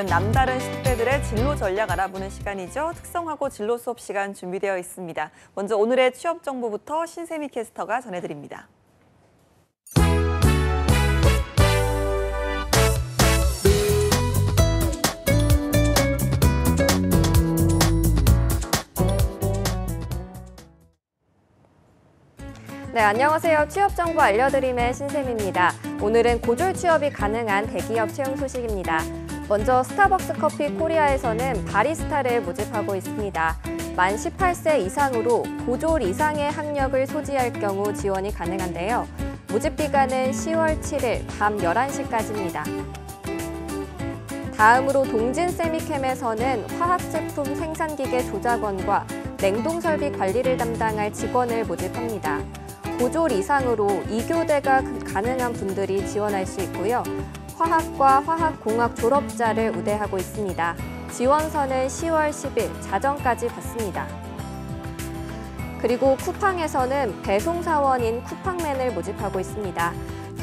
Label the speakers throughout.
Speaker 1: 오늘은 남다른 10대들의 진로 전략 알아보는 시간이죠. 특성화고 진로 수업 시간 준비되어 있습니다. 먼저 오늘의 취업 정보부터 신세미 캐스터가 전해드립니다.
Speaker 2: 네, 안녕하세요. 취업 정보 알려드림의 신샘입니다. 오늘은 고졸 취업이 가능한 대기업 채용 소식입니다. 먼저 스타벅스 커피 코리아에서는 바리스타를 모집하고 있습니다. 만 18세 이상으로 고졸 이상의 학력을 소지할 경우 지원이 가능한데요. 모집 기간은 10월 7일 밤 11시까지입니다. 다음으로 동진세미캠에서는 화학제품 생산기계 조작원과 냉동설비 관리를 담당할 직원을 모집합니다. 고졸 이상으로 2교대가 가능한 분들이 지원할 수 있고요. 화학과 화학공학 졸업자를 우대하고 있습니다. 지원서는 10월 10일 자정까지 받습니다. 그리고 쿠팡에서는 배송사원인 쿠팡맨을 모집하고 있습니다.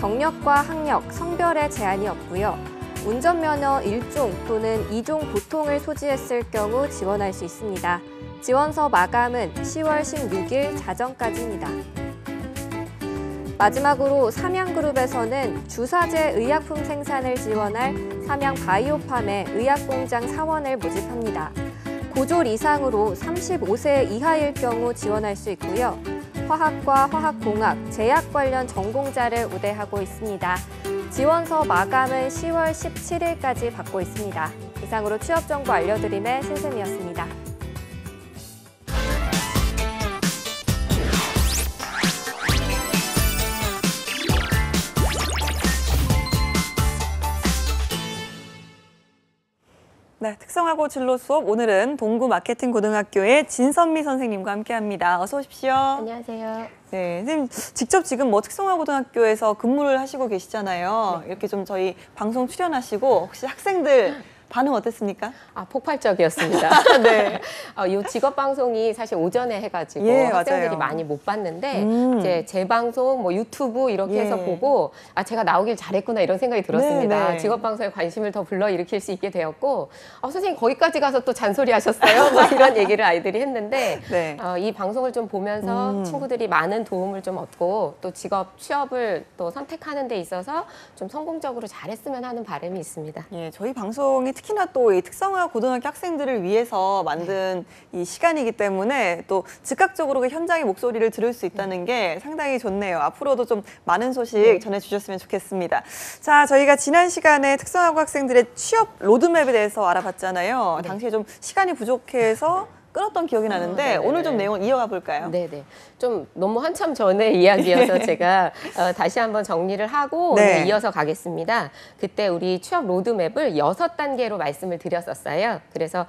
Speaker 2: 경력과 학력, 성별에 제한이 없고요. 운전면허 1종 또는 2종 보통을 소지했을 경우 지원할 수 있습니다. 지원서 마감은 10월 16일 자정까지입니다. 마지막으로 삼양그룹에서는 주사제 의약품 생산을 지원할 삼양바이오팜의 의약공장 사원을 모집합니다. 고졸 이상으로 35세 이하일 경우 지원할 수 있고요. 화학과 화학공학, 제약 관련 전공자를 우대하고 있습니다. 지원서 마감은 10월 17일까지 받고 있습니다. 이상으로 취업 정보 알려드림의 신샘이었습니다.
Speaker 1: 네, 특성화고 진로 수업 오늘은 동구 마케팅 고등학교의 진선미 선생님과 함께합니다. 어서 오십시오.
Speaker 2: 안녕하세요.
Speaker 1: 네, 선생님 직접 지금 특성화 고등학교에서 근무를 하시고 계시잖아요.
Speaker 2: 네.
Speaker 1: 이렇게 좀 저희 방송 출연하시고 혹시 학생들 반응 어땠습니까?
Speaker 3: 폭발적이었습니다.
Speaker 1: 네.
Speaker 3: 이 직업 방송이 사실 오전에 해가지고
Speaker 1: 예,
Speaker 3: 학생들이
Speaker 1: 맞아요.
Speaker 3: 많이 못 봤는데 이제 제 방송, 유튜브 이렇게
Speaker 1: 예.
Speaker 3: 해서 보고 제가 나오길 잘했구나 이런 생각이 들었습니다.
Speaker 1: 네, 네.
Speaker 3: 직업 방송에 관심을 더 불러일으킬 수 있게 되었고 선생님 거기까지 가서 또 잔소리 하셨어요? 이런 얘기를 아이들이 했는데
Speaker 1: 네.
Speaker 3: 이 방송을 좀 보면서 친구들이 많은 도움을 좀 얻고 또 직업 취업을 또 선택하는 데 있어서 좀 성공적으로 잘했으면 하는 바람이 있습니다.
Speaker 1: 예, 저희 방송이 특히나 또 이 특성화 고등학교 학생들을 위해서 만든 이 시간이기 때문에 또 즉각적으로 그 현장의 목소리를 들을 수 있다는 게 상당히 좋네요. 앞으로도 좀 많은 소식 전해주셨으면 좋겠습니다. 자, 저희가 지난 시간에 특성화고 학생들의 취업 로드맵에 대해서 알아봤잖아요. 당시에 좀 시간이 부족해서 끊었던 기억이 나는데 오늘 좀 내용 이어가 볼까요?
Speaker 3: 네네. 좀 너무 한참 전의 이야기여서 제가 다시 한번 정리를 하고
Speaker 1: 네.
Speaker 3: 오늘 이어서 가겠습니다. 그때 우리 취업 로드맵을 6단계로 말씀을 드렸었어요. 그래서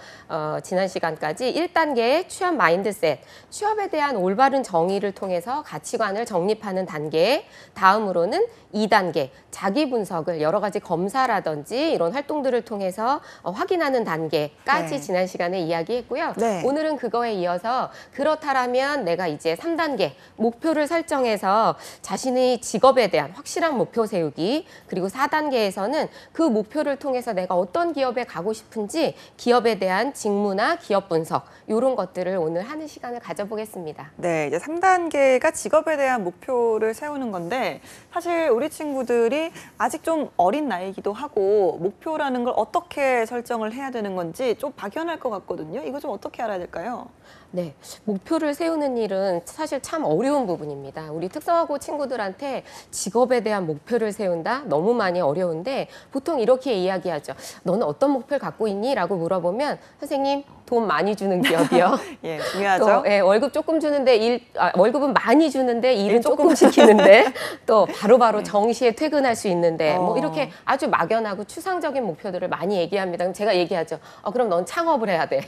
Speaker 3: 지난 시간까지 1단계의 취업 마인드셋, 취업에 대한 올바른 정의를 통해서 가치관을 정립하는 단계, 다음으로는 2단계, 자기 분석을 여러 가지 검사라든지 이런 활동들을 통해서 확인하는 단계까지
Speaker 1: 네.
Speaker 3: 지난 시간에 이야기했고요.
Speaker 1: 네.
Speaker 3: 오늘은 그거에 이어서 그렇다면 내가 이제 3단계 목표를 설정해서 자신의 직업에 대한 확실한 목표 세우기, 그리고 4단계에서는 그 목표를 통해서 내가 어떤 기업에 가고 싶은지 기업에 대한 직무나 기업 분석 이런 것들을 오늘 하는 시간을 가져보겠습니다.
Speaker 1: 네, 이제 3단계가 직업에 대한 목표를 세우는 건데 사실 우리 친구들이 아직 좀 어린 나이이기도 하고 목표라는 걸 어떻게 설정을 해야 되는 건지 좀 막연할 것 같거든요. 이거 좀 어떻게 알아야 될까요?
Speaker 3: 네, 목표를 세우는 일은 사실 참 어려운 부분입니다. 우리 특성화고 친구들한테 직업에 대한 목표를 세운다? 너무 많이 어려운데 보통 이렇게 이야기하죠. 너는 어떤 목표를 갖고 있니? 라고 물어보면 선생님, 돈 많이 주는 기업이요.
Speaker 1: 예, 중요하죠.
Speaker 3: 또, 월급 조금 주는데 월급은 많이 주는데 일은 조금 시키는데 또 바로바로 정시에 퇴근할 수 있는데 이렇게 아주 막연하고 추상적인 목표들을 많이 얘기합니다. 그럼 제가 얘기하죠. 그럼 넌 창업을 해야 돼.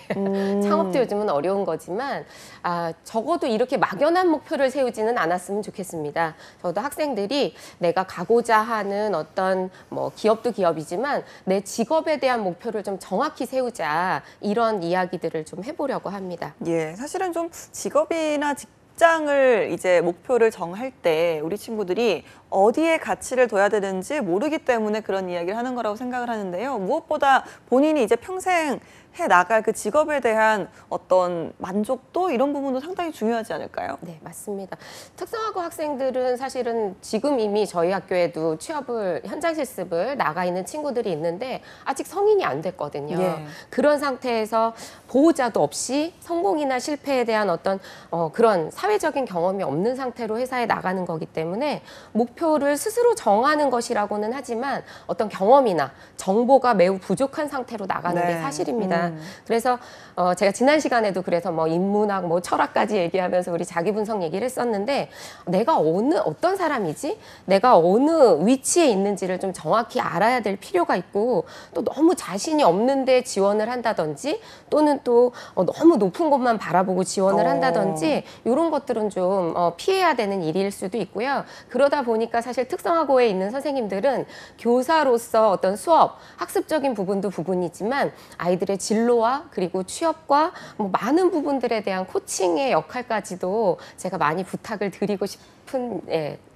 Speaker 3: 창업도 요즘은 어려운 거지만 적어도 이렇게 막연한 목표를 세우지는 않았으면 좋겠습니다. 저도 학생들이 내가 가고자 하는 어떤 기업도 기업이지만 내 직업에 대한 목표를 좀 정확히 세우자 이런 이야기들을 좀 해보려고 합니다.
Speaker 1: 예, 사실은 좀 직업이나 직장을 이제 목표를 정할 때 우리 친구들이 어디에 가치를 둬야 되는지 모르기 때문에 그런 이야기를 하는 거라고 생각을 하는데요. 무엇보다 본인이 이제 평생 해 나갈 그 직업에 대한 어떤 만족도 이런 부분도 상당히 중요하지 않을까요?
Speaker 3: 네, 맞습니다. 특성화고 학생들은 사실은 지금 이미 저희 학교에도 현장 실습을 나가 있는 친구들이 있는데 아직 성인이 안 됐거든요.
Speaker 1: 예.
Speaker 3: 그런 상태에서 보호자도 없이 성공이나 실패에 대한 어떤 그런 사회적인 경험이 없는 상태로 회사에 나가는 거기 때문에 목표를 스스로 정하는 것이라고는 하지만 어떤 경험이나 정보가 매우 부족한 상태로 나가는 게 사실입니다. 그래서 제가 지난 시간에도 그래서 뭐 인문학, 뭐 철학까지 얘기하면서 우리 자기 분석 얘기를 했었는데 내가 어떤 사람이지? 내가 어느 위치에 있는지를 좀 정확히 알아야 될 필요가 있고 또 너무 자신이 없는데 지원을 한다든지 또는 또 너무 높은 곳만 바라보고 지원을 한다든지 이런 것들은 좀 피해야 되는 일일 수도 있고요. 그러다 보니까 사실 특성화고에 있는 선생님들은 교사로서 어떤 수업, 학습적인 부분도 부분이지만 아이들의 진로와 그리고 취업과 뭐 많은 부분들에 대한 코칭의 역할까지도 제가 많이 부탁을 드리고 싶은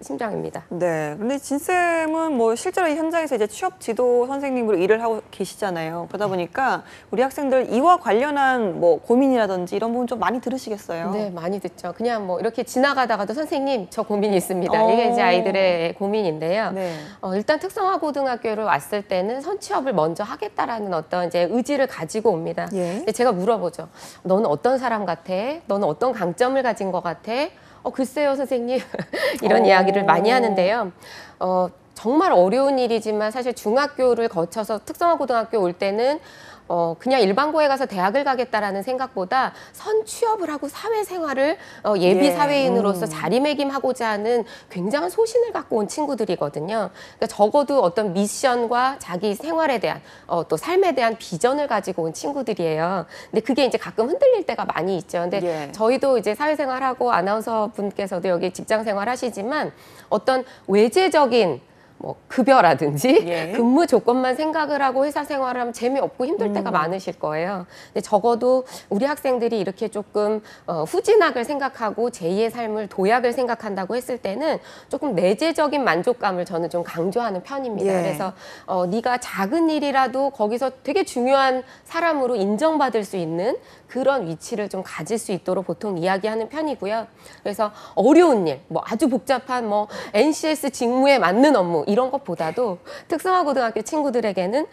Speaker 3: 심정입니다.
Speaker 1: 네. 근데 진쌤은 뭐 실제로 이 현장에서 이제 취업 지도 선생님으로 일을 하고 계시잖아요. 그러다 보니까 우리 학생들 이와 관련한 뭐 고민이라든지 이런 부분 좀 많이 들으시겠어요?
Speaker 3: 네, 많이 듣죠. 그냥 뭐 이렇게 지나가다가도 선생님 저 고민이 있습니다. 이게 이제 아이들의 고민인데요.
Speaker 1: 네.
Speaker 3: 일단 특성화고등학교를 왔을 때는 선취업을 먼저 하겠다라는 어떤 이제 의지를 가지고 옵니다.
Speaker 1: 예.
Speaker 3: 근데 제가 물어보죠. 너는 어떤 사람 같아? 너는 어떤 강점을 가진 것 같아? 글쎄요, 선생님. 이런 이야기를 많이 하는데요. 정말 어려운 일이지만 사실 중학교를 거쳐서 특성화고등학교 올 때는 그냥 일반고에 가서 대학을 가겠다라는 생각보다 선취업을 하고 사회생활을 예비 사회인으로서 자리매김하고자 하는 굉장한 소신을 갖고 온 친구들이거든요. 그러니까 적어도 어떤 미션과 자기 생활에 대한 또 삶에 대한 비전을 가지고 온 친구들이에요. 근데 그게 이제 가끔 흔들릴 때가 많이 있죠. 근데 저희도 이제 사회생활하고 아나운서 분께서도 여기 직장생활 하시지만 어떤 외제적인 뭐 급여라든지 근무 조건만 생각을 하고 회사 생활을 하면 재미없고 힘들 때가 많으실 거예요. 근데 적어도 우리 학생들이 이렇게 조금 후진학을 생각하고 제2의 삶을 도약을 생각한다고 했을 때는 조금 내재적인 만족감을 저는 좀 강조하는 편입니다. 그래서 네가 작은 일이라도 거기서 되게 중요한 사람으로 인정받을 수 있는 그런 위치를 좀 가질 수 있도록 보통 이야기하는 편이고요. 그래서 어려운 일, 뭐 아주 복잡한 뭐 NCS 직무에 맞는 업무 이런 것보다도 특성화고등학교 친구들에게는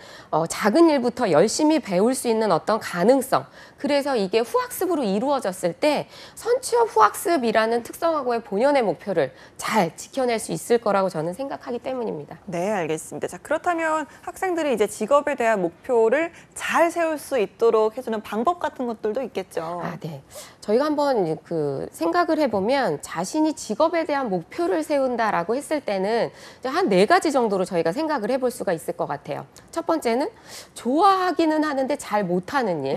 Speaker 3: 작은 일부터 열심히 배울 수 있는 어떤 가능성, 그래서 이게 후학습으로 이루어졌을 때 선취업 후학습이라는 특성화고의 본연의 목표를 잘 지켜낼 수 있을 거라고 저는 생각하기 때문입니다.
Speaker 1: 네, 알겠습니다. 자, 그렇다면 학생들이 이제 직업에 대한 목표를 잘 세울 수 있도록 해주는 방법 같은 것들도 있겠죠.
Speaker 3: 네. 저희가 한번 그 생각을 해보면 자신이 직업에 대한 목표를 세운다라고 했을 때는 한 4가지 정도로 저희가 생각을 해볼 수가 있을 것 같아요. 첫 번째는 좋아하기는 하는데 잘 못하는 일,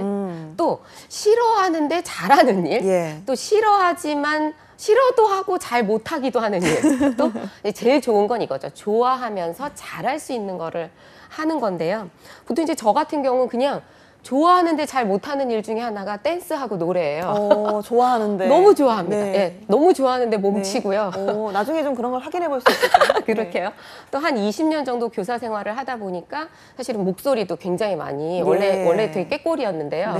Speaker 3: 또 싫어하는데 잘하는 일, 또 싫어하지만 싫어도 하고 잘 못하기도 하는 일. 또 제일 좋은 건 이거죠. 좋아하면서 잘할 수 있는 거를 하는 건데요. 보통 이제 저 같은 경우는 그냥 좋아하는데 잘 못하는 일 중에 하나가 댄스하고 노래예요.
Speaker 1: 좋아하는데.
Speaker 3: 너무 좋아합니다. 너무 좋아하는데 몸치고요.
Speaker 1: 나중에 좀 그런 걸 확인해 볼 수 있을까요?
Speaker 3: 그렇게요. 또 한 20년 정도 교사 생활을 하다 보니까 사실은 목소리도 굉장히 많이 원래 되게 꾀꼬리였는데요.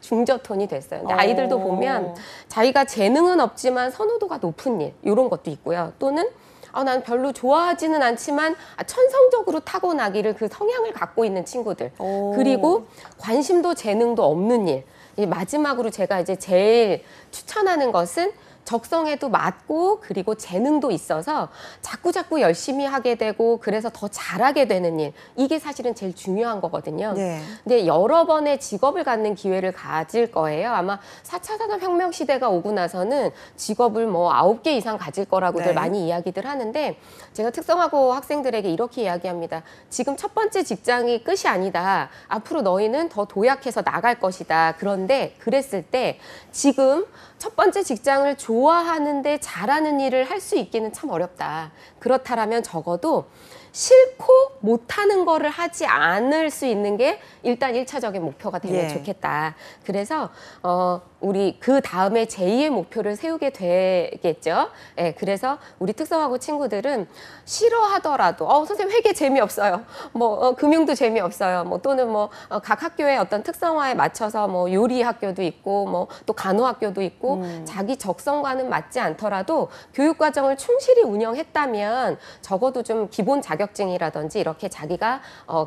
Speaker 3: 중저톤이 됐어요. 근데 아이들도 보면 자기가 재능은 없지만 선호도가 높은 일 이런 것도 있고요. 또는 난 별로 좋아하지는 않지만 천성적으로 타고나기를 그 성향을 갖고 있는 친구들. 그리고 관심도 재능도 없는 일. 마지막으로 제가 이제 제일 추천하는 것은 적성에도 맞고 그리고 재능도 있어서 자꾸 열심히 하게 되고 그래서 더 잘하게 되는 일. 이게 사실은 제일 중요한 거거든요. 근데 여러 번의 직업을 갖는 기회를 가질 거예요. 아마 4차 산업혁명 시대가 오고 나서는 직업을 뭐 9개 이상 가질 거라고들 많이 이야기들 하는데 제가 특성화고 학생들에게 이렇게 이야기합니다. 지금 첫 번째 직장이 끝이 아니다. 앞으로 너희는 더 도약해서 나갈 것이다. 그런데 그랬을 때 지금 첫 번째 직장을 좋아하는데 잘하는 일을 할 수 있기는 참 어렵다. 그렇다라면 적어도 싫고 못하는 거를 하지 않을 수 있는 게 일단 1차적인 목표가 되면
Speaker 1: 예.
Speaker 3: 좋겠다. 그래서 우리 그 다음에 제2의 목표를 세우게 되겠죠. 예, 그래서 우리 특성화고 친구들은 싫어하더라도 선생님 회계 재미없어요. 뭐 금융도 재미없어요. 뭐 또는 뭐 각 학교의 어떤 특성화에 맞춰서 뭐 요리 학교도 있고 뭐 또 간호 학교도 있고 자기 적성과는 맞지 않더라도 교육 과정을 충실히 운영했다면 적어도 좀 기본 자격증이라든지 이렇게 자기가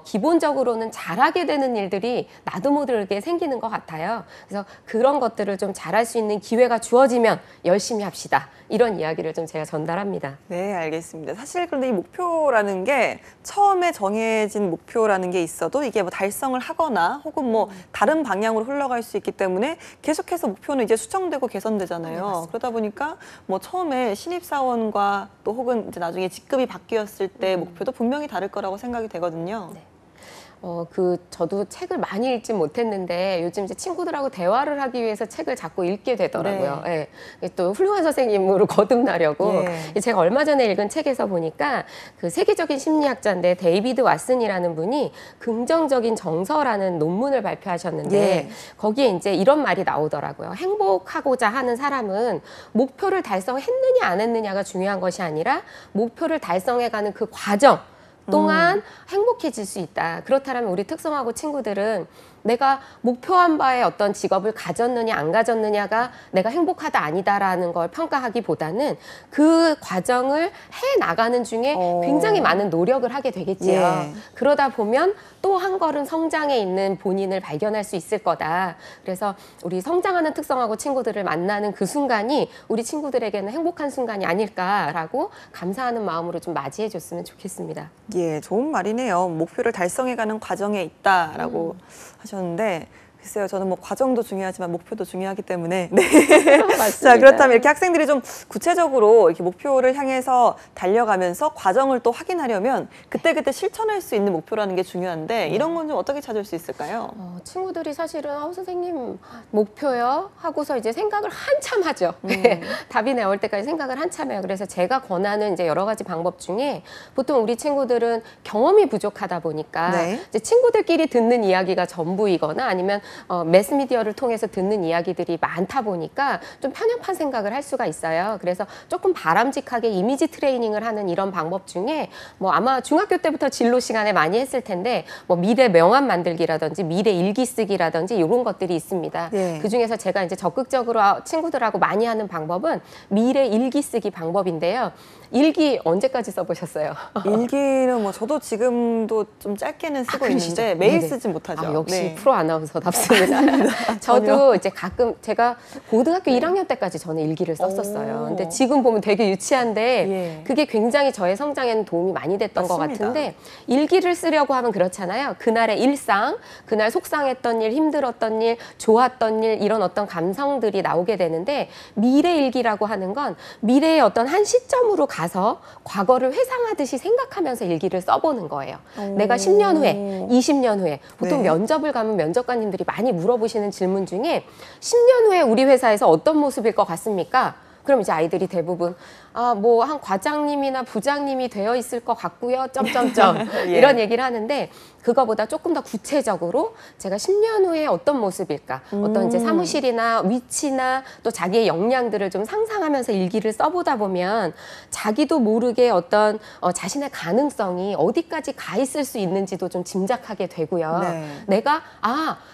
Speaker 3: 기본적으로는 잘하게 되는 일들이 나도 모르게 생기는 것 같아요. 그래서 그런 것들을 좀 잘할 수 있는 기회가 주어지면 열심히 합시다. 이런 이야기를 좀 제가 전달합니다.
Speaker 1: 네, 알겠습니다. 사실 그런데 이 목표라는 게 처음에 정해진 목표라는 게 있어도 이게 뭐 달성을 하거나 혹은 뭐 다른 방향으로 흘러갈 수 있기 때문에 계속해서 목표는 이제 수정되고 개선되잖아요. 그러다 보니까 뭐 처음에 신입사원과 또 혹은 이제 나중에 직급이 바뀌었을 때 목표도 분명히 다를 거라고 생각이 되거든요.
Speaker 3: 네. 저도 책을 많이 읽진 못했는데 요즘 이제 친구들하고 대화를 하기 위해서 책을 자꾸 읽게 되더라고요.
Speaker 1: 네.
Speaker 3: 예. 또 훌륭한 선생님으로 거듭나려고.
Speaker 1: 예.
Speaker 3: 제가 얼마 전에 읽은 책에서 보니까 그 세계적인 심리학자인데 데이비드 왓슨이라는 분이 긍정적인 정서라는 논문을 발표하셨는데
Speaker 1: 예.
Speaker 3: 거기에 이제 이런 말이 나오더라고요. 행복하고자 하는 사람은 목표를 달성했느냐 안 했느냐가 중요한 것이 아니라 목표를 달성해가는 그 과정 동안 행복해질 수 있다. 그렇다면 우리 특성화고 친구들은 내가 목표한 바에 어떤 직업을 가졌느냐 안 가졌느냐가 내가 행복하다 아니다라는 걸 평가하기보다는 그 과정을 해 나가는 중에 굉장히 많은 노력을 하게 되겠지요.
Speaker 1: 예.
Speaker 3: 그러다 보면 또 한 걸음 성장해 있는 본인을 발견할 수 있을 거다. 그래서 우리 성장하는 특성화고 친구들을 만나는 그 순간이 우리 친구들에게는 행복한 순간이 아닐까라고 감사하는 마음으로 좀 맞이해 줬으면 좋겠습니다.
Speaker 1: 예, 좋은 말이네요. 목표를 달성해가는 과정에 있다라고 하셨는데 글쎄요, 저는 뭐 과정도 중요하지만 목표도 중요하기 때문에 네. 자, 그렇다면 이렇게 학생들이 좀 구체적으로 이렇게 목표를 향해서 달려가면서 과정을 또 확인하려면 그때그때 실천할 수 있는 목표라는 게 중요한데 이런 건 좀 어떻게 찾을 수 있을까요?
Speaker 3: 친구들이 사실은 선생님 목표요? 하고서 이제 생각을 한참 하죠. 답이 나올 때까지 생각을 한참 해요. 그래서 제가 권하는 이제 여러 가지 방법 중에 보통 우리 친구들은 경험이 부족하다 보니까
Speaker 1: 네.
Speaker 3: 이제 친구들끼리 듣는 이야기가 전부이거나 아니면 매스미디어를 통해서 듣는 이야기들이 많다 보니까 좀 편협한 생각을 할 수가 있어요. 그래서 조금 바람직하게 이미지 트레이닝을 하는 이런 방법 중에 뭐 아마 중학교 때부터 진로 시간에 많이 했을 텐데 뭐 미래 명함 만들기라든지 미래 일기 쓰기라든지 이런 것들이 있습니다.
Speaker 1: 예.
Speaker 3: 그중에서 제가 이제 적극적으로 친구들하고 많이 하는 방법은 미래 일기 쓰기 방법인데요. 일기 언제까지 써보셨어요?
Speaker 1: 일기는 뭐 저도 지금도 좀 짧게는 쓰고
Speaker 3: 그러시죠?
Speaker 1: 있는데 매일
Speaker 3: 네네.
Speaker 1: 쓰진 못하죠.
Speaker 3: 역시
Speaker 1: 네.
Speaker 3: 프로 아나운서답습니다. 저도 이제 가끔 제가 고등학교 1학년 때까지 저는 일기를 썼었어요.
Speaker 1: 오.
Speaker 3: 근데 지금 보면 되게 유치한데
Speaker 1: 예.
Speaker 3: 그게 굉장히 저의 성장에는 도움이 많이 됐던 것
Speaker 1: 맞습니다.
Speaker 3: 같은데 일기를 쓰려고 하면 그렇잖아요. 그날의 일상, 그날 속상했던 일, 힘들었던 일, 좋았던 일 이런 어떤 감성들이 나오게 되는데 미래 일기라고 하는 건 미래의 어떤 한 시점으로 가서 과거를 회상하듯이 생각하면서 일기를 써보는 거예요. 내가 10년 후에, 20년 후에 보통
Speaker 1: 네.
Speaker 3: 면접을 가면 면접관님들이 많이 물어보시는 질문 중에 10년 후에 우리 회사에서 어떤 모습일 것 같습니까? 그럼 이제 아이들이 대부분 뭐 한 과장님이나 부장님이 되어 있을 것 같고요. 점점점
Speaker 1: 예.
Speaker 3: 이런 얘기를 하는데 그거보다 조금 더 구체적으로 제가 10년 후에 어떤 모습일까? 어떤 이제 사무실이나 위치나 또 자기의 역량들을 좀 상상하면서 일기를 써보다 보면 자기도 모르게 어떤 자신의 가능성이 어디까지 가 있을 수 있는지도 좀 짐작하게 되고요.
Speaker 1: 네.
Speaker 3: 내가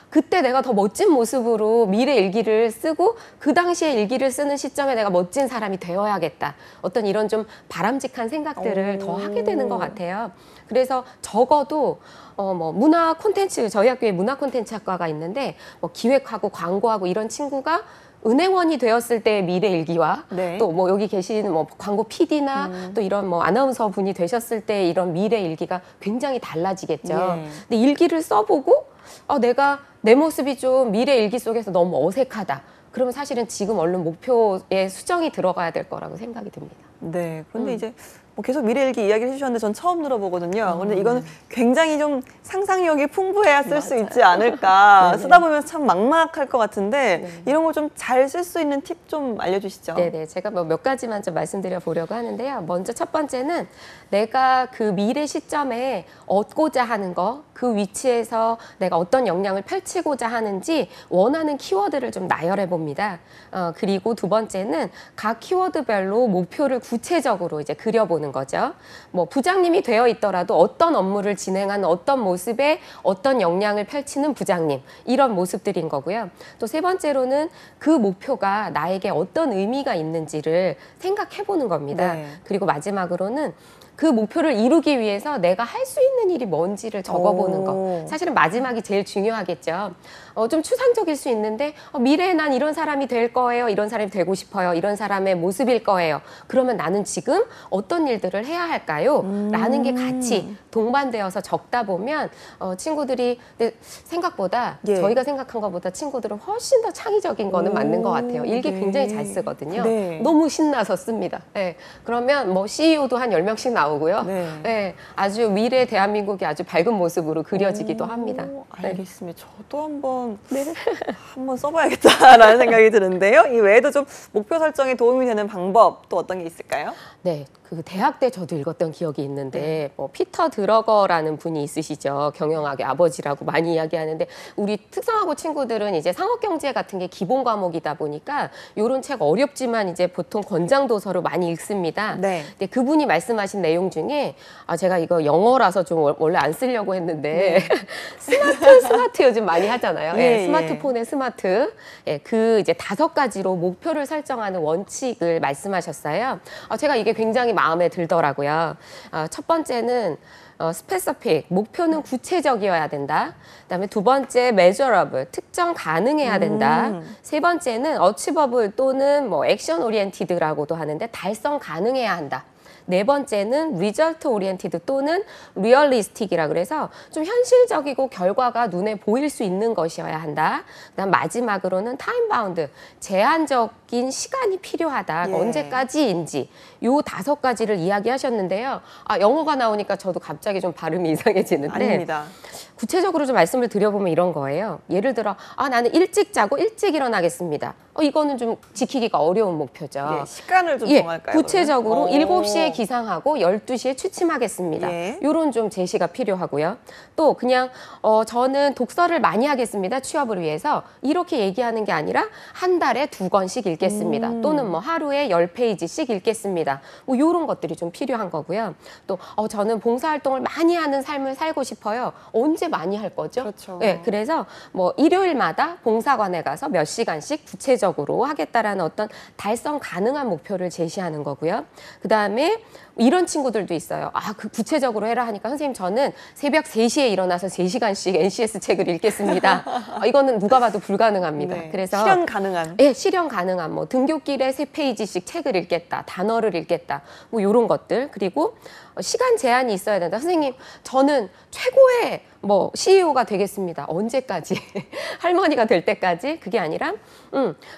Speaker 3: 그때 내가 더 멋진 모습으로 미래 일기를 쓰고 그 당시에 일기를 쓰는 시점에 내가 멋진 사람이 되어야겠다. 어떤 이런 좀 바람직한 생각들을 더 하게 되는 것 같아요. 그래서 적어도 뭐 문화 콘텐츠, 저희 학교에 문화 콘텐츠 학과가 있는데 뭐 기획하고 광고하고 이런 친구가 은행원이 되었을 때의 미래 일기와
Speaker 1: 네.
Speaker 3: 또 뭐 여기 계신 뭐 광고 PD나 또 이런 뭐 아나운서 분이 되셨을 때 이런 미래 일기가 굉장히 달라지겠죠.
Speaker 1: 예.
Speaker 3: 근데 일기를 써보고 내가 내 모습이 좀 미래 일기 속에서 너무 어색하다. 그러면 사실은 지금 얼른 목표에 수정이 들어가야 될 거라고 생각이 듭니다.
Speaker 1: 네. 그런데 이제 계속 미래일기 이야기를 해주셨는데 전 처음 들어보거든요. 근데 이건 굉장히 좀 상상력이 풍부해야 쓸 수 있지 않을까.
Speaker 3: 네네.
Speaker 1: 쓰다 보면 참 막막할 것 같은데
Speaker 3: 네.
Speaker 1: 이런 걸 좀 잘 쓸 수 있는 팁 좀 알려주시죠.
Speaker 3: 네네. 제가 뭐 몇 가지만 좀 말씀드려 보려고 하는데요. 먼저 첫 번째는 내가 그 미래 시점에 얻고자 하는 거, 그 위치에서 내가 어떤 역량을 펼치고자 하는지 원하는 키워드를 좀 나열해 봅니다. 그리고 두 번째는 각 키워드별로 목표를 구체적으로 이제 그려보는 거죠. 뭐 부장님이 되어 있더라도 어떤 업무를 진행하는 어떤 모습에 어떤 역량을 펼치는 부장님, 이런 모습들인 거고요. 또 세 번째로는 그 목표가 나에게 어떤 의미가 있는지를 생각해 보는 겁니다.
Speaker 1: 네.
Speaker 3: 그리고 마지막으로는 그 목표를 이루기 위해서 내가 할 수 있는 일이 뭔지를 적어보는 거. 사실은 마지막이 제일 중요하겠죠. 좀 추상적일 수 있는데 미래에 난 이런 사람이 될 거예요. 이런 사람이 되고 싶어요. 이런 사람의 모습일 거예요. 그러면 나는 지금 어떤 일들을 해야 할까요? 라는 게 같이 동반되어서 적다 보면 친구들이 생각보다
Speaker 1: 예.
Speaker 3: 저희가 생각한 것보다 친구들은 훨씬 더 창의적인 거는 맞는 것 같아요. 일기
Speaker 1: 네.
Speaker 3: 굉장히 잘 쓰거든요.
Speaker 1: 네.
Speaker 3: 너무 신나서 씁니다. 네. 그러면 뭐 CEO도 한 10명씩 나오고요.
Speaker 1: 네.
Speaker 3: 네. 아주 미래 대한민국이 아주 밝은 모습으로 그려지기도 합니다. 네.
Speaker 1: 알겠습니다. 저도 한번 써봐야겠다라는 생각이 드는데요. 이 외에도 좀 목표 설정에 도움이 되는 방법 또 어떤 게 있을까요?
Speaker 3: 네, 그 대학 때 저도 읽었던 기억이 있는데 뭐 피터 드러거라는 분이 있으시죠. 경영학의 아버지라고 많이 이야기하는데 우리 특성화고 친구들은 이제 상업경제 같은 게 기본 과목이다 보니까 이런 책 어렵지만 이제 보통 권장 도서로 많이 읽습니다.
Speaker 1: 네.
Speaker 3: 근데 그분이 말씀하신 내용 중에 제가 이거 영어라서 좀 원래 안 쓰려고 했는데 스마트 요즘 많이 하잖아요.
Speaker 1: 예,
Speaker 3: 스마트폰의 스마트. 그 이제 5가지로 목표를 설정하는 원칙을 말씀하셨어요. 제가 이게 굉장히 마음에 들더라고요. 첫 번째는 스페시픽, 목표는 구체적이어야 된다. 그다음에 두 번째, measurable, 특정 가능해야 된다. 세 번째는 achievable 또는 뭐 액션 오리엔티드라고도 하는데 달성 가능해야 한다. 네 번째는 result oriented 또는 realistic이라 그래서 좀 현실적이고 결과가 눈에 보일 수 있는 것이어야 한다. 그다음 마지막으로는 time bound, 제한적인 시간이 필요하다.
Speaker 1: 예.
Speaker 3: 언제까지인지 요 5가지를 이야기하셨는데요. 영어가 나오니까 저도 갑자기 좀 발음이 이상해지는데
Speaker 1: 아닙니다.
Speaker 3: 구체적으로 좀 말씀을 드려보면 이런 거예요. 예를 들어 나는 일찍 자고 일찍 일어나겠습니다. 이거는 좀 지키기가 어려운 목표죠.
Speaker 1: 예, 시간을 좀 정할까요?
Speaker 3: 구체적으로
Speaker 1: 그러면?
Speaker 3: 7시에 기상하고 12시에 취침하겠습니다.
Speaker 1: 예.
Speaker 3: 이런 좀 제시가 필요하고요. 또 그냥 저는 독서를 많이 하겠습니다. 취업을 위해서. 이렇게 얘기하는 게 아니라 한 달에 2권씩 읽겠습니다. 또는 뭐 하루에 10페이지씩 읽겠습니다. 뭐 이런 것들이 좀 필요한 거고요. 또 저는 봉사활동을 많이 하는 삶을 살고 싶어요. 언제 많이 할 거죠?
Speaker 1: 그렇죠.
Speaker 3: 네, 그래서 뭐 일요일마다 봉사관에 가서 몇 시간씩 구체적으로 하겠다라는 어떤 달성 가능한 목표를 제시하는 거고요. 그다음에 이런 친구들도 있어요. 그 구체적으로 해라 하니까 선생님 저는 새벽 3시에 일어나서 3시간씩 NCS 책을 읽겠습니다. 이거는 누가 봐도 불가능합니다.
Speaker 1: 네.
Speaker 3: 그래서
Speaker 1: 실현 가능한.
Speaker 3: 네, 실현 가능한 뭐 등굣길에 3페이지씩 책을 읽겠다, 단어를 읽겠다, 뭐 이런 것들. 그리고 시간 제한이 있어야 된다. 선생님, 저는 최고의 뭐 CEO가 되겠습니다. 언제까지? 할머니가 될 때까지? 그게 아니라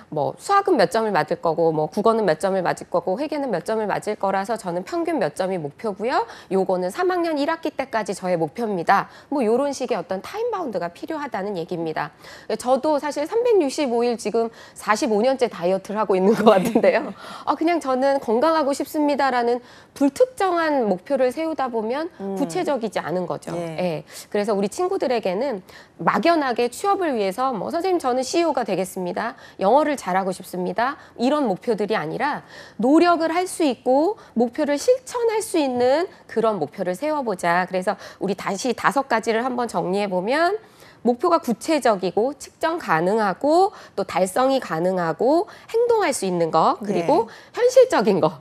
Speaker 3: 뭐 수학은 몇 점을 맞을 거고 뭐 국어는 몇 점을 맞을 거고 회계는 몇 점을 맞을 거라서 저는 평균 몇 점이 목표고요. 요거는 3학년 1학기 때까지 저의 목표입니다. 뭐 요런 식의 어떤 타임바운드가 필요하다는 얘기입니다. 저도 사실 365일 지금 45년째 다이어트를 하고 있는 것 같은데요. 그냥 저는 건강하고 싶습니다라는 불특정한 목표를 세우다 보면 구체적이지 않은 거죠.
Speaker 1: 예.
Speaker 3: 예. 그래서 우리 친구들에게는 막연하게 취업을 위해서 뭐 선생님 저는 CEO가 되겠습니다. 영어를 잘하고 싶습니다. 이런 목표들이 아니라 노력을 할 수 있고 목표를 실천할 수 있는 그런 목표를 세워보자. 그래서 우리 다시 5가지를 한번 정리해보면 목표가 구체적이고 측정 가능하고 또 달성이 가능하고 행동할 수 있는 거 그리고 현실적인 거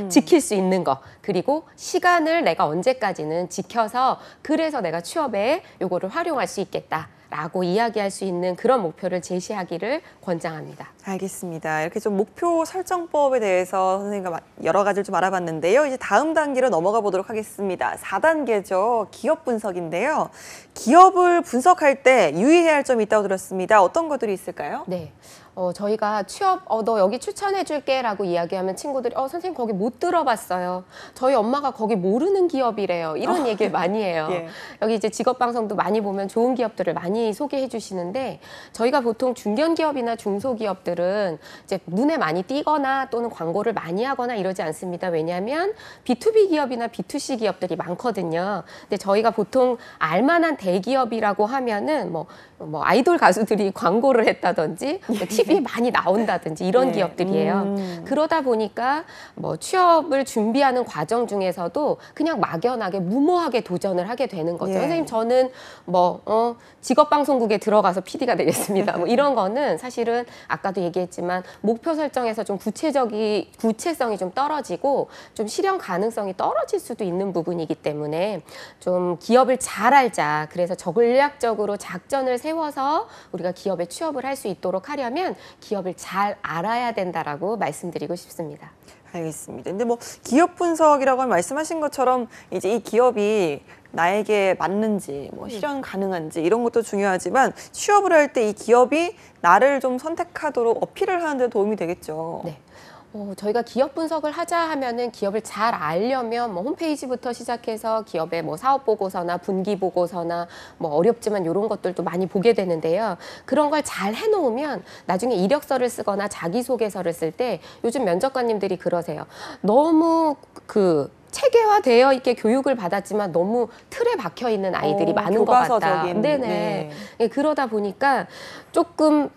Speaker 3: 지킬 수 있는 거 그리고 시간을 내가 언제까지는 지켜서 그래서 내가 취업에 요거를 활용할 수 있겠다라고 이야기할 수 있는 그런 목표를 제시하기를 권장합니다.
Speaker 1: 알겠습니다. 이렇게 좀 목표 설정법에 대해서 선생님과 여러 가지를 좀 알아봤는데요. 이제 다음 단계로 넘어가 보도록 하겠습니다. 4단계죠. 기업 분석인데요. 기업을 분석할 때 유의해야 할 점이 있다고 들었습니다. 어떤 것들이 있을까요?
Speaker 3: 네. 저희가 취업, 너 여기 추천해줄게 라고 이야기하면 친구들이, 선생님 거기 못 들어봤어요. 저희 엄마가 거기 모르는 기업이래요. 이런 얘기를 많이 해요.
Speaker 1: 예.
Speaker 3: 여기 이제 직업방송도 많이 보면 좋은 기업들을 많이 소개해 주시는데, 저희가 보통 중견기업이나 중소기업들은 이제 눈에 많이 띄거나 또는 광고를 많이 하거나 이러지 않습니다. 왜냐하면 B2B 기업이나 B2C 기업들이 많거든요. 근데 저희가 보통 알만한 대기업이라고 하면은 뭐 아이돌 가수들이 광고를 했다든지 뭐 TV에 많이 나온다든지 이런
Speaker 1: 네.
Speaker 3: 기업들이에요. 그러다 보니까 뭐 취업을 준비하는 과정 중에서도 그냥 막연하게 무모하게 도전을 하게 되는 거죠.
Speaker 1: 예.
Speaker 3: 선생님 저는 직업방송국에 들어가서 PD가 되겠습니다. 뭐 이런 거는 사실은 아까도 얘기했지만 목표 설정에서 좀 구체성이 좀 떨어지고 좀 실현 가능성이 떨어질 수도 있는 부분이기 때문에 좀 기업을 잘 알자. 그래서 전략적으로 작전을 세워서 우리가 기업에 취업을 할 수 있도록 하려면 기업을 잘 알아야 된다라고 말씀드리고 싶습니다.
Speaker 1: 알겠습니다. 근데 뭐 기업 분석이라고 말씀하신 것처럼 이제 이 기업이 나에게 맞는지 뭐 실현 가능한지 이런 것도 중요하지만 취업을 할 때 이 기업이 나를 좀 선택하도록 어필을 하는 데 도움이 되겠죠.
Speaker 3: 네. 저희가 기업 분석을 하자 하면은 기업을 잘 알려면 뭐 홈페이지부터 시작해서 기업의 뭐 사업 보고서나 분기 보고서나 뭐 어렵지만 이런 것들도 많이 보게 되는데요. 그런 걸 잘 해놓으면 나중에 이력서를 쓰거나 자기소개서를 쓸 때 요즘 면접관님들이 그러세요. 너무 체계화되어 있게 교육을 받았지만 너무 틀에 박혀 있는 아이들이 많은 것 같다.
Speaker 1: 교과서적인,
Speaker 3: 네네.
Speaker 1: 네.
Speaker 3: 예, 그러다 보니까 조금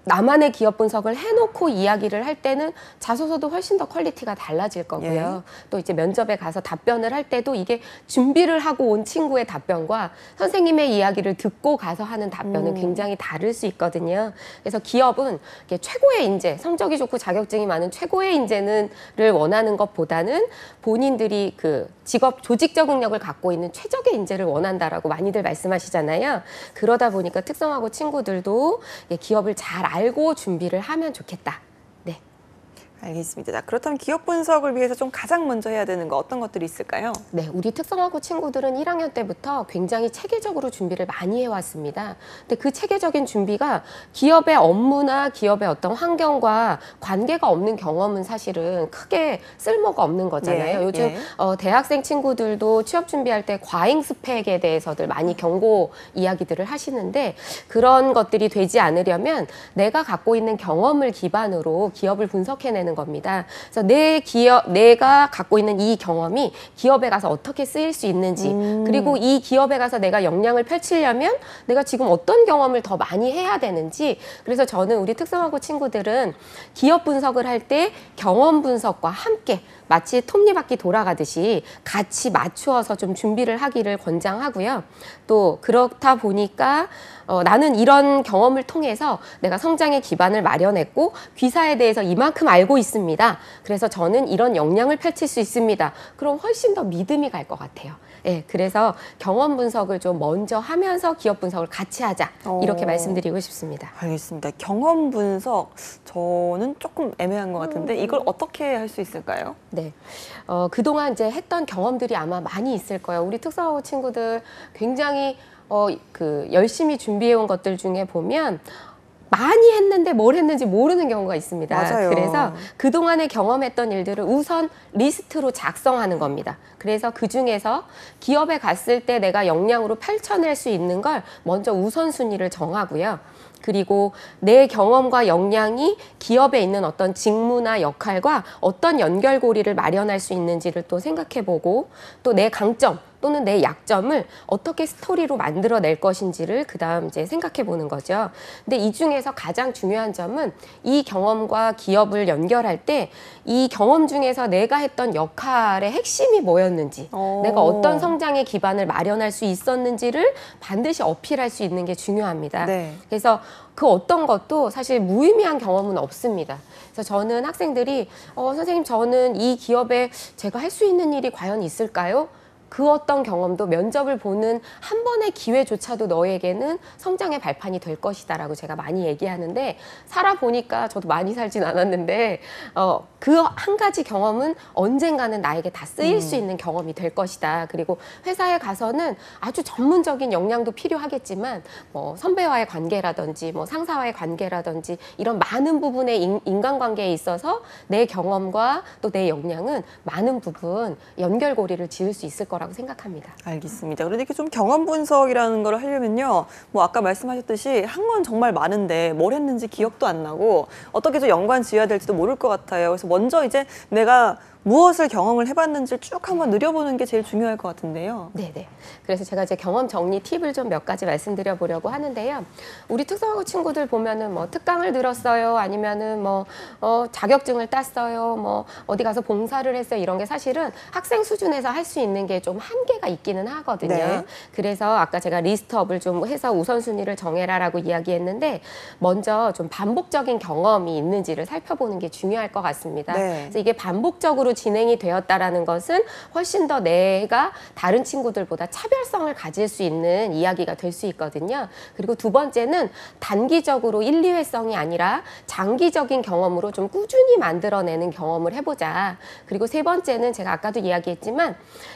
Speaker 3: 나만의 기업 분석을 해놓고 이야기를 할 때는 자소서도 훨씬 더 퀄리티가 달라질 거고요. 또 이제 면접에 가서 답변을 할 때도 이게 준비를 하고 온 친구의 답변과 선생님의 이야기를 듣고 가서 하는 답변은 굉장히 다를 수 있거든요. 그래서 기업은 이렇게 최고의 인재, 성적이 좋고 자격증이 많은 최고의 인재를 원하는 것보다는 본인들이 직업 조직 적응력을 갖고 있는 최적의 인재를 원한다라고 많이들 말씀하시잖아요. 그러다 보니까 특성화고 친구들도 기업을 잘 알고 준비를 하면 좋겠다. 네.
Speaker 1: 알겠습니다. 자, 그렇다면 기업 분석을 위해서 좀 가장 먼저 해야 되는 거 어떤 것들이 있을까요?
Speaker 3: 네, 우리 특성화고 친구들은 1학년 때부터 굉장히 체계적으로 준비를 많이 해왔습니다. 근데 그 체계적인 준비가 기업의 업무나 기업의 어떤 환경과 관계가 없는 경험은 사실은 크게 쓸모가 없는 거잖아요. 요즘 대학생 친구들도 취업 준비할 때 과잉 스펙에 대해서들 많이 경고 이야기들을 하시는데 그런 것들이 되지 않으려면 내가 갖고 있는 경험을 기반으로 기업을 분석해내는 겁니다. 그래서 내가 갖고 있는 이 경험이 기업에 가서 어떻게 쓰일 수 있는지 그리고 이 기업에 가서 내가 역량을 펼치려면 내가 지금 어떤 경험을 더 많이 해야 되는지 그래서 저는 우리 특성화고 친구들은 기업 분석을 할 때 경험 분석과 함께 마치 톱니바퀴 돌아가듯이 같이 맞추어서 좀 준비를 하기를 권장하고요. 또 그렇다 보니까 나는 이런 경험을 통해서 내가 성장의 기반을 마련했고 귀사에 대해서 이만큼 알고 있습니다. 그래서 저는 이런 역량을 펼칠 수 있습니다. 그럼 훨씬 더 믿음이 갈 것 같아요. 네, 그래서 경험 분석을 좀 먼저 하면서 기업 분석을 같이 하자 이렇게 말씀드리고 싶습니다.
Speaker 1: 알겠습니다. 경험 분석 저는 조금 애매한 것 같은데 이걸 어떻게 할 수 있을까요?
Speaker 3: 네, 그동안 이제 했던 경험들이 아마 많이 있을 거예요. 우리 특성화고 친구들 굉장히 열심히 준비해온 것들 중에 보면 많이 했는데 뭘 했는지 모르는 경우가 있습니다.
Speaker 1: 맞아요.
Speaker 3: 그래서 그동안에 경험했던 일들을 우선 리스트로 작성하는 겁니다. 그래서 그중에서 기업에 갔을 때 내가 역량으로 펼쳐낼 수 있는 걸 먼저 우선순위를 정하고요. 그리고 내 경험과 역량이 기업에 있는 어떤 직무나 역할과 어떤 연결고리를 마련할 수 있는지를 또 생각해보고 또 내 강점 또는 내 약점을 어떻게 스토리로 만들어낼 것인지를 그다음 이제 생각해 보는 거죠. 근데 이 중에서 가장 중요한 점은 이 경험과 기업을 연결할 때 이 경험 중에서 내가 했던 역할의 핵심이 뭐였는지 내가 어떤 성장의 기반을 마련할 수 있었는지를 반드시 어필할 수 있는 게 중요합니다.
Speaker 1: 네.
Speaker 3: 그래서 그 어떤 것도 사실 무의미한 경험은 없습니다. 그래서 저는 학생들이 선생님 저는 이 기업에 제가 할 수 있는 일이 과연 있을까요? 그 어떤 경험도 면접을 보는 한 번의 기회조차도 너에게는 성장의 발판이 될 것이다 라고 제가 많이 얘기하는데 살아보니까 저도 많이 살진 않았는데 그 한 가지 경험은 언젠가는 나에게 다 쓰일 수 있는 경험이 될 것이다. 그리고 회사에 가서는 아주 전문적인 역량도 필요하겠지만 뭐 선배와의 관계라든지 뭐 상사와의 관계라든지 이런 많은 부분의 인간관계에 있어서 내 경험과 또 내 역량은 많은 부분 연결고리를 지을 수 있을 거라고 생각합니다.
Speaker 1: 알겠습니다. 그런데 이렇게 좀 경험 분석이라는 걸 하려면요. 뭐 아까 말씀하셨듯이 한 건 정말 많은데 뭘 했는지 기억도 안 나고 어떻게 좀 연관 지어야 될지도 모를 것 같아요. 그래서 먼저 이제 내가 무엇을 경험을 해봤는지 쭉 한번 느려보는 게 제일 중요할 것 같은데요.
Speaker 3: 네네. 그래서 제가 이제 경험 정리 팁을 좀 몇 가지 말씀드려 보려고 하는데요. 우리 특성화고 친구들 보면은 뭐 특강을 들었어요. 아니면은 뭐 자격증을 땄어요. 뭐 어디 가서 봉사를 했어요. 이런 게 사실은 학생 수준에서 할 수 있는 게 좀 한계가 있기는 하거든요.
Speaker 1: 네.
Speaker 3: 그래서 아까 제가 리스트업을 좀 해서 우선순위를 정해라라고 이야기했는데 먼저 좀 반복적인 경험이 있는지를 살펴보는 게 중요할 것 같습니다.
Speaker 1: 네.
Speaker 3: 그래서 이게 반복적으로 진행이 되었다라는 것은 훨씬 더 내가 다른 친구들보다 차별성을 가질 수 있는 이야기가 될 수 있거든요. 그리고 두 번째는 단기적으로 1, 2회성이 아니라 장기적인 경험으로 좀 꾸준히 만들어내는 경험을 해보자. 그리고 세 번째는 제가 아까도 이야기했지만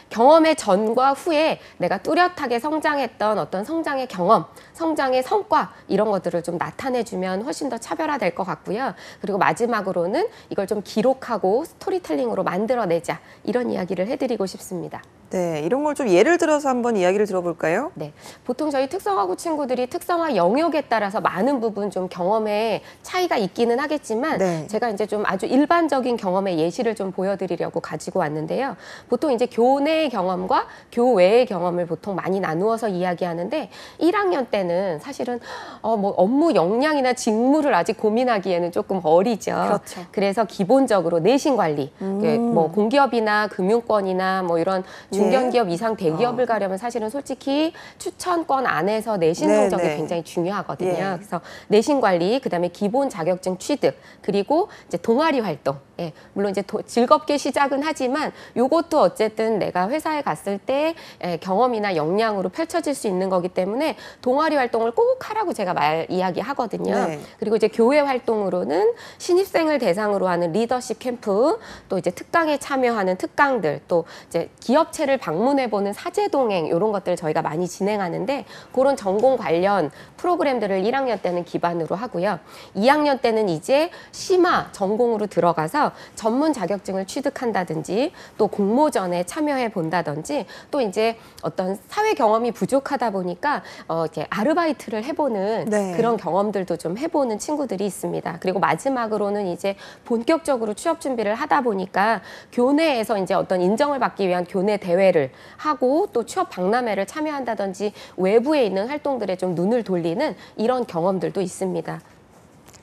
Speaker 3: 경험의 전과 후에 내가 뚜렷하게 성장했던 어떤 성장의 경험, 성장의 성과 이런 것들을 좀 나타내주면 훨씬 더 차별화될 것 같고요. 그리고 마지막으로는 이걸 좀 기록하고 스토리텔링으로 만들어내자 이런 이야기를 해드리고 싶습니다.
Speaker 1: 네, 이런 걸 좀 예를 들어서 한번 이야기를 들어볼까요?
Speaker 3: 네, 보통 저희 특성화고 친구들이 특성화 영역에 따라서 많은 부분 좀 경험에 차이가 있기는 하겠지만
Speaker 1: 네.
Speaker 3: 제가 이제 좀 아주 일반적인 경험의 예시를 좀 보여드리려고 가지고 왔는데요. 보통 이제 교내의 경험과 교외의 경험을 보통 많이 나누어서 이야기하는데 1학년 때는 사실은 뭐 업무 역량이나 직무를 아직 고민하기에는 조금 어리죠.
Speaker 1: 그렇죠.
Speaker 3: 그래서 기본적으로 내신 관리, 뭐 공기업이나 금융권이나 뭐 이런 중견기업 이상 대기업을 가려면 사실은 솔직히 추천권 안에서 내신
Speaker 1: 네,
Speaker 3: 성적이
Speaker 1: 네.
Speaker 3: 굉장히 중요하거든요.
Speaker 1: 예.
Speaker 3: 그래서 내신 관리, 그다음에 기본 자격증 취득, 그리고 이제 동아리 활동. 예, 물론 이제 즐겁게 시작은 하지만 요것도 어쨌든 내가 회사에 갔을 때 경험이나 역량으로 펼쳐질 수 있는 거기 때문에 동아리 활동을 꼭 하라고 제가 이야기하거든요.
Speaker 1: 네.
Speaker 3: 그리고 이제 교회 활동으로는 신입생을 대상으로 하는 리더십 캠프, 또 이제 특강에 참여하는 특강들, 또 이제 기업체를 방문해보는 사제동행 이런 것들을 저희가 많이 진행하는데 그런 전공 관련 프로그램들을 1학년 때는 기반으로 하고요. 2학년 때는 이제 심화 전공으로 들어가서 전문 자격증을 취득한다든지 또 공모전에 참여해 본다든지 또 이제 어떤 사회 경험이 부족하다 보니까 이렇게 아르바이트를 해보는
Speaker 1: 네.
Speaker 3: 그런 경험들도 좀 해보는 친구들이 있습니다. 그리고 마지막으로는 이제 본격적으로 취업 준비를 하다 보니까 교내에서 이제 어떤 인정을 받기 위한 교내 대회를 하고 또 취업 박람회를 참여한다든지 외부에 있는 활동들에 좀 눈을 돌리는 이런 경험들도 있습니다.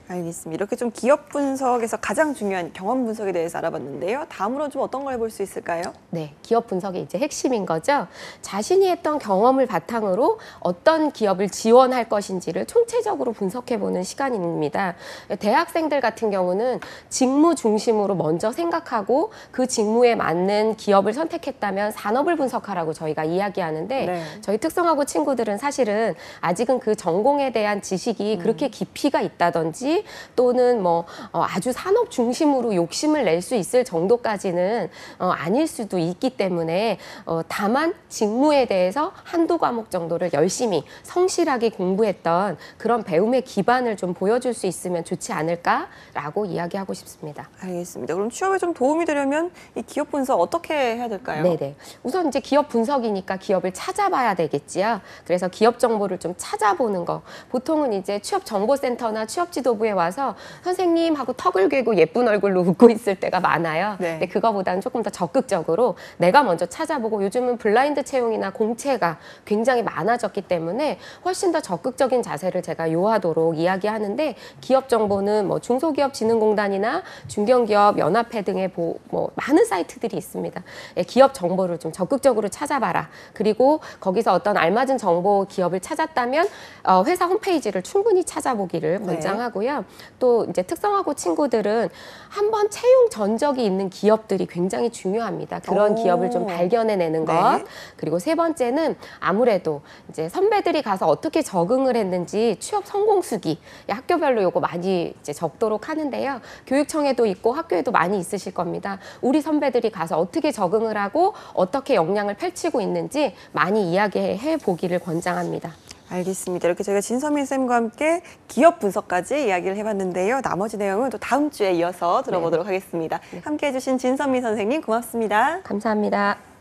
Speaker 1: 알겠습니다. 이렇게 좀 기업 분석에서 가장 중요한 경험 분석에 대해서 알아봤는데요. 다음으로 좀 어떤 걸 해볼 수 있을까요?
Speaker 3: 네, 기업 분석의 이제 핵심인 거죠. 자신이 했던 경험을 바탕으로 어떤 기업을 지원할 것인지를 총체적으로 분석해보는 시간입니다. 대학생들 같은 경우는 직무 중심으로 먼저 생각하고 그 직무에 맞는 기업을 선택했다면 산업을 분석하라고 저희가 이야기하는데
Speaker 1: 네.
Speaker 3: 저희 특성화고 친구들은 사실은 아직은 그 전공에 대한 지식이 그렇게 깊이가 있다든지 또는 뭐 아주 산업 중심으로 욕심을 낼 수 있을 정도까지는 아닐 수도 있기 때문에 다만 직무에 대해서 한두 과목 정도를 열심히 성실하게 공부했던 그런 배움의 기반을 좀 보여줄 수 있으면 좋지 않을까라고 이야기하고 싶습니다.
Speaker 1: 알겠습니다. 그럼 취업에 좀 도움이 되려면 이 기업 분석 어떻게 해야 될까요?
Speaker 3: 네네. 우선 이제 기업 분석이니까 기업을 찾아봐야 되겠지요. 그래서 기업 정보를 좀 찾아보는 거. 보통은 이제 취업정보센터나 취업지도부에 와서 선생님 하고 턱을 괴고 예쁜 얼굴로 웃고 있을 때가 많아요.
Speaker 1: 네.
Speaker 3: 근데 그거보다는 조금 더 적극적으로 내가 먼저 찾아보고 요즘은 블라인드 채용이나 공채가 굉장히 많아졌기 때문에 훨씬 더 적극적인 자세를 제가 요하도록 이야기하는데 기업 정보는 뭐 중소기업진흥공단이나 중견기업 연합회 등의 뭐 많은 사이트들이 있습니다. 예, 기업 정보를 좀 적극적으로 찾아봐라. 그리고 거기서 어떤 알맞은 정보 기업을 찾았다면 회사 홈페이지를 충분히 찾아보기를 권장하고요. 있고요. 또 이제 특성화고 친구들은 한번 채용 전적이 있는 기업들이 굉장히 중요합니다. 그런 기업을 좀 발견해내는 것.
Speaker 1: 네.
Speaker 3: 그리고 세 번째는 아무래도 이제 선배들이 가서 어떻게 적응을 했는지 취업 성공 수기 학교별로 요거 많이 이제 적도록 하는데요. 교육청에도 있고 학교에도 많이 있으실 겁니다. 우리 선배들이 가서 어떻게 적응을 하고 어떻게 역량을 펼치고 있는지 많이 이야기해 보기를 권장합니다.
Speaker 1: 알겠습니다. 이렇게 저희가 진서민 쌤과 함께 기업 분석까지 이야기를 해봤는데요. 나머지 내용은 또 다음 주에 이어서 들어보도록 하겠습니다. 함께해 주신 진서민 선생님 고맙습니다.
Speaker 3: 감사합니다.